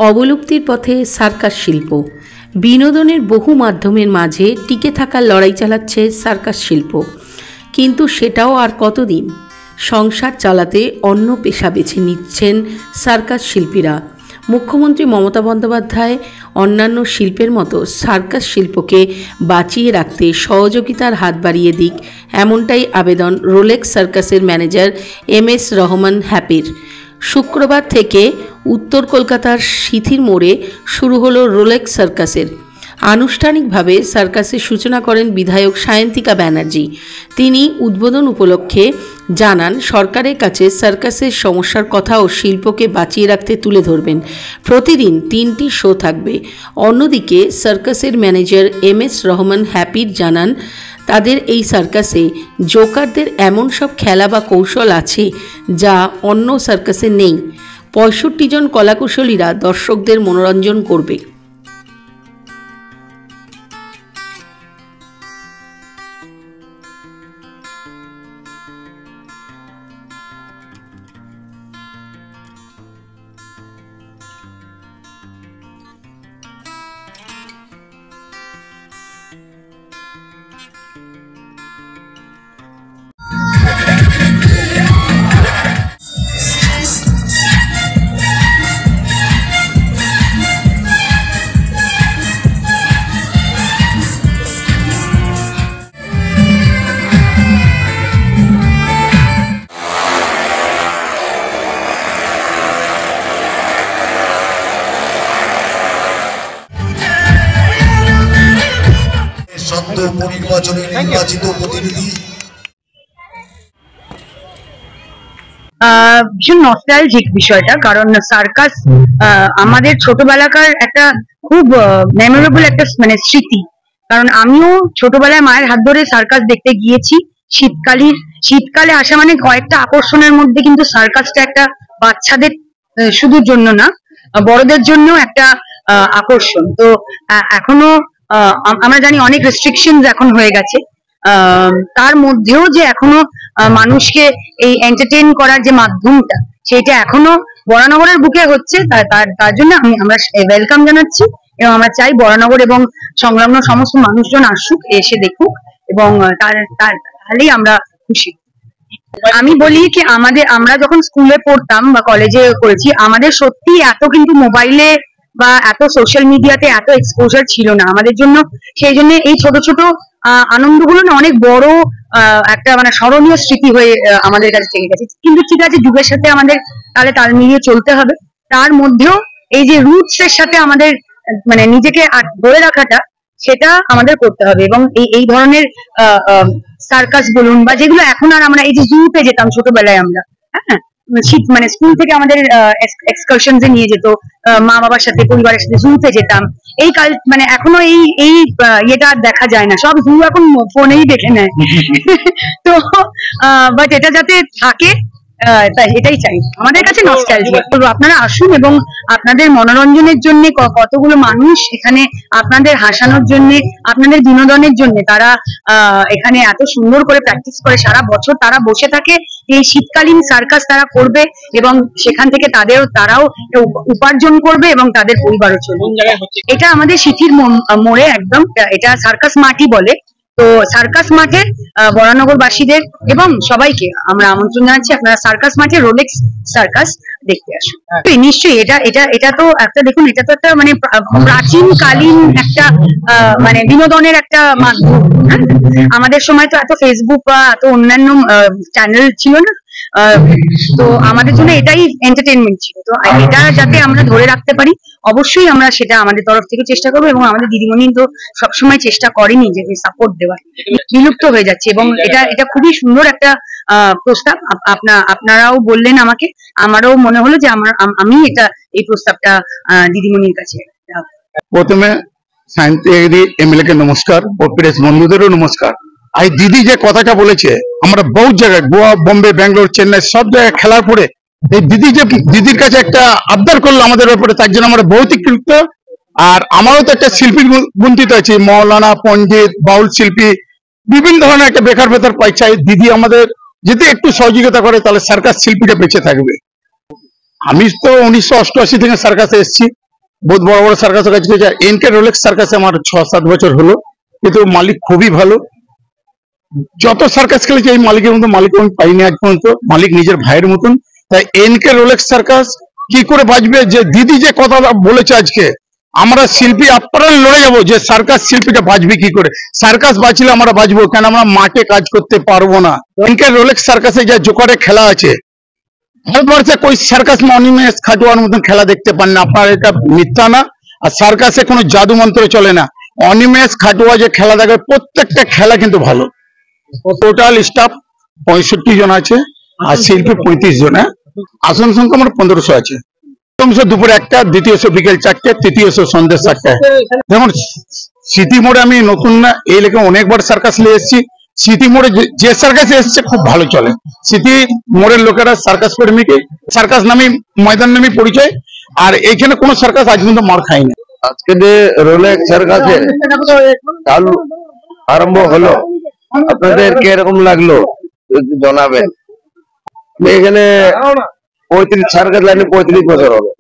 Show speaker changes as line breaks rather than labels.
অবলুপ্তির পথে সার্কাস শিল্প। বিনোদনের বহু মাধ্যমের মাঝে টিকে থাকার লড়াই চালাচ্ছে সার্কাস শিল্প, কিন্তু সেটাও আর কতদিন। সংসার চালাতে অন্য পেশা বেছে নিচ্ছেন সার্কাস শিল্পীরা। মুখ্যমন্ত্রী মমতা বন্দ্যোপাধ্যায় অন্যান্য শিল্পের মতো সার্কাস শিল্পকে বাঁচিয়ে রাখতে সহযোগিতার হাত বাড়িয়ে দিক, এমনটাই আবেদন রোলেক্স সার্কাসের ম্যানেজার MS রহমান হ্যাপির। শুক্রবার থেকে উত্তর কলকাতার সিথির মোড়ে শুরু হলো রোলেক্স সার্কাসের। আনুষ্ঠানিকভাবে সার্কাসের সূচনা করেন বিধায়ক সায়ন্তিকা ব্যানার্জি। তিনি উদ্বোধন উপলক্ষে জানান, সরকারের কাছে সার্কাসের সমস্যার কথা ও শিল্পকে বাঁচিয়ে রাখতে তুলে ধরবেন। প্রতিদিন 3টি শো থাকবে। অন্যদিকে সার্কাসের ম্যানেজার MS রহমান হ্যাপির জানান, তাদের এই সার্কাসে জোকারদের এমন সব খেলা বা কৌশল আছে যা অন্য সার্কাসে নেই। 65 জন কলাকুশলীরা দর্শকদের মনোরঞ্জন করবে।
নির্বাচিত প্রতিনিধি
ভীষণ নস্টালজিক বিষয়টা, কারণ সার্কাস আমাদের ছোটবেলাকার একটা খুব মেমোরেবল একটা স্মৃতি। কারণ আমিও ছোটবেলায় মায়ের হাত ধরে সার্কাস দেখতে গিয়েছি। শীতকালে আসা মানে কয়েকটা আকর্ষণের মধ্যে কিন্তু সার্কাসটা একটা বাচ্চাদের শুধুর জন্য না, বড়দের জন্য একটা আকর্ষণ। তো এখনো আমরা জানি অনেক রেস্ট্রিকশন এখন হয়ে গেছে, তার মধ্যেও যে এখনো মানুষকে এই এন্টারটেইন করার যে মাধ্যমটা, সেটা এখনো বরানগরের বুকে হচ্ছে। তার জন্য আমরা ওয়েলকাম জানাচ্ছি এবং আমরা চাই বরানগর এবং সংলগ্ন সমস্ত মানুষজন আসুক, এসে দেখুক, এবং তাহলেই আমরা খুশি। আমি বলি কি, আমরা যখন স্কুলে পড়তাম বা কলেজে করেছি, আমাদের সত্যি এত কিন্তু মোবাইলে বা এত সোশ্যাল মিডিয়াতে এত এক্সপোজার ছিল না আমাদের জন্য। সেই জন্য এই ছোট ছোট আনন্দগুলো না অনেক বড় একটা মানে স্মরণীয় স্মৃতি হয়ে আমাদের কাছে থেকে গেছে। কিন্তু ঠিক আছে, যুগের সাথে আমাদের তাল মিলিয়ে চলতে হবে। তার মধ্যেও এই যে রুটস এর সাথে আমাদের মানে নিজেকে ধরে রাখাটা, সেটা আমাদের করতে হবে। এবং এই ধরনের সার্কাস বলুন বা যেগুলো এখন আর আমরা এই যে জুতে যেতাম ছোটবেলায় আমরা, হ্যাঁ মানে স্কুল থেকে আমাদের এক্সকারশন নিয়ে যেত, মা বাবার সাথে পরিবারের সাথে জুতে যেতাম। এই মানে এখনো এই ইয়েটা দেখা যায় না, সব জু এখন ফোনেই দেখে নেয়। তো বাট এটা যাতে থাকে, তাই এটাই চাই। আমাদের কাছে নস্টালজিয়া। আপনারা আসুন এবং আপনাদের মনোরঞ্জনের জন্য কতগুলো মানুষ এখানে আপনাদের হাসানোর জন্য, আপনাদের বিনোদনের জন্য তারা এখানে এত সুন্দর করে প্র্যাকটিস করে সারা বছর তারা বসে থাকে। এই শীতকালীন সার্কাস তারা করবে এবং সেখান থেকে তারাও উপার্জন করবে এবং তাদের পরিবারও চলবে। এটা আমাদের সিথির মোড়ে একদম, এটা সার্কাস মাঠই বলে। তো সার্কাস মাঠে বরানগরবাসীদের এবং সবাইকে আমরা আমন্ত্রণ জানাচ্ছি, আপনারা সার্কাস মাঠে রোলেক্স সার্কাস দেখতে আসুন। নিশ্চয়ই এটা তো একটা, দেখুন, এটা তো একটা মানে প্রাচীন কালীন একটা মানে বিনোদনের একটা মাধ্যম। আমাদের সময় তো এত ফেসবুক বা এত অন্যান্য চ্যানেল ছিল না, তো আমাদের জন্য এটাই এন্টারটেনমেন্ট ছিল। তো এটা যাতে আমরা ধরে রাখতে পারি, অবশ্যই আমরা সেটা আমাদের তরফ থেকে চেষ্টা করবো। এবং আমাদের দিদিমণি তো সবসময় চেষ্টা করেনি যে সাপোর্ট দেওয়ার। বিলুপ্ত হয়ে যাচ্ছে এবং এটা খুবই সুন্দর একটা প্রস্তাব আপনারাও বললেন আমাকে, আমারও মনে হলো যে আমি এই প্রস্তাবটা দিদিমণির কাছে।
প্রথমে সায়ন্তিকা MLA কে নমস্কার ও প্রেস বন্ধুদেরও নমস্কার। আর দিদি যে কথাটা বলেছে, আমরা বহু জায়গায় গোয়া, বম্বে, ব্যাঙ্গালোর, চেন্নাই সব জায়গায় খেলার পরে এই দিদির কাছে একটা আবদার করলো আমাদের ব্যাপারে, তার জন্য আমরা বহুত কৃতজ্ঞ। আর আমারও তো একটা শিল্পীর বঞ্চিত আছে, মৌলানা, পণ্ডিত, বাউল শিল্পী, বিভিন্ন ধরনের একটা বেকার পাইছে। দিদি আমাদের যদি একটু সহযোগিতা করে তাহলে সার্কাস শিল্পীটা বেঁচে থাকবে। আমি তো 1988 থেকে সার্কাসে এসেছি। বহুত বড় বড় সার্কাসের কাজ করেছে। এনকে রোলেক্স সার্কাসে আমার 6-7 বছর হলো, কিন্তু মালিক খুবই ভালো। যত সার্কাস খেলেছে এই মালিকের মতো মালিক আমি পাইনি আজ পর্যন্ত। মালিক নিজের ভাইয়ের মতন। তাই এনকে রোলেক্স সার্কাস কি করে বাঁচবে, যে দিদি যে কথা বলেছে আজকে, আমরা শিল্পী আপ্রাণ লড়ে যাবো যে সার্কাস শিল্পীটা বাঁচবে কি করে। সার্কাস বাঁচলে আমরা বাঁচবো, কেন আমরা মাঠে কাজ করতে পারবো না। এনকে রোলেক্স সার্কাসে যা জোকারে খেলা আছে, ভারতবর্ষে কোই সার্কাস में অনিমেষ খাটুয়ার মতন খেলা দেখতে পান না। আপনার এটা মিথ্যা না। আর সার্কাসে কোনো জাদু মন্ত্র চলে না। অনিমেষ খাটুয়া যে খেলা দেখে প্রত্যেকটা খেলা কিন্তু ভালো। টোটাল স্টাফ 65 জন আছে, আর শিল্পী 35 জন। আসন সংখ্যা আমার 1500 আছে। প্রথম শো দুপুর 1টা, দ্বিতীয় শো বিকেল 4টে, তৃতীয় শো সন্ধ্যে 7টায়। যেমন স্মৃতি মোড়ে আমি নতুন না, এই লেখা অনেকবার সার্কাস নিয়ে এসেছি। স্মৃতি মোড়ে যে সার্কাস এসছে খুব ভালো চলে। স্মৃতি মোড়ের লোকেরা সার্কাস প্রেমীকে সার্কাস নামে ময়দান নামে পরিচয়। আর এইখানে কোনো সার্কাস আজ পর্যন্ত মার খায়নি।
আজকে যে রোলেক্স সার্কাসে চালু আরম্ভ হলো, আপনাদের কিরকম লাগলো যদি জানাবেন। এখানে 35 সার্কাস লাইনে 35 বছর হবে।